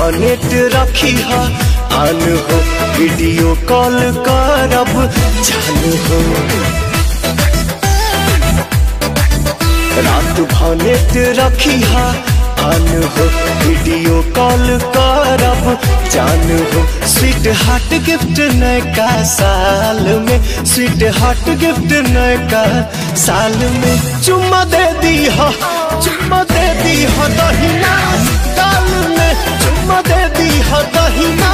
भनेट रखी हा आन हो, वीडियो कॉल करब जानू हो। रात भनेट रखी हा आन हो, वीडियो कॉल करब जान हो। स्वीट हार्ट गिफ्ट नयका साल में, स्वीट हार्ट गिफ्ट नयका साल में। चुम्मा दे दी हो, चुम्मा दे दी हो दहिना गाल में, चुम्मा दे दी हो दहिना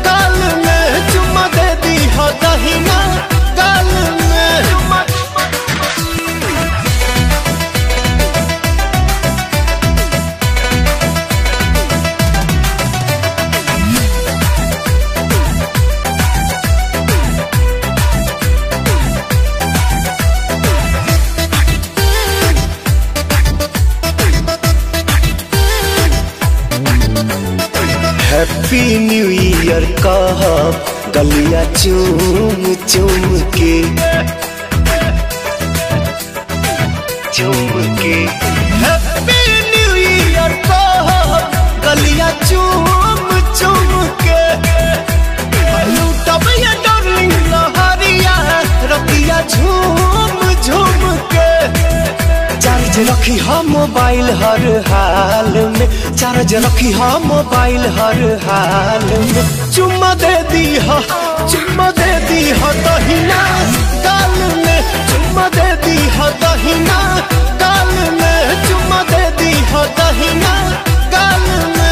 गाल में, चुम्मा दे दी हो दहिना गाल में। हैप्पी न्यू ईयर कह गलिया चूम चूम के, चूम के। हैप्पी न्यू ईयर कह गलिया चूम चूम के। लूटब ये डार्लिंग लहरिया रतिया झूम झूम के। चार्ज रखी हा मोबाइल हर हाल में, चार्ज रखी हा मोबाइल हर हाल में। चुम्मा दे दी हा, चुम्मा दे दी हा दहिना गाल में, चुम्मा दे दी हा दहिना गाल में, चुम्मा दे दी हा दहिना गाल में।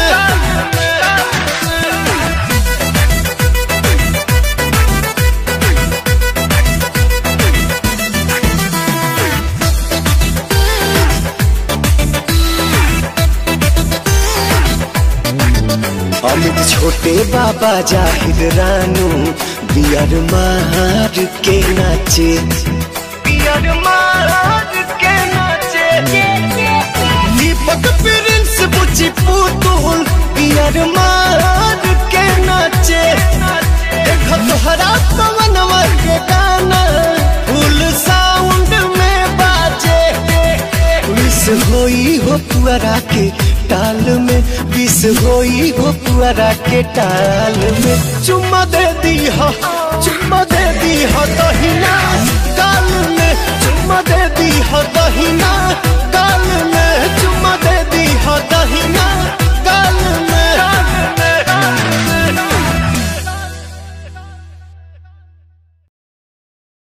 अमित छोटे बाबा जाहिद रानू बियर मार के नाचे, बियर मार के नाचे। दीपक प्रिंस बुची पुतुल बियर मार के नाचे। देखो तोहरा पवनवा के गाना फुल साउंड में बाजे। विश होई हो पुअरा के टाल में, विश होई हो पुअरा के टाल में। चुम्मा दे दी हो, चुम्मा दे दी हो दहिना गाल में, चुम्मा दे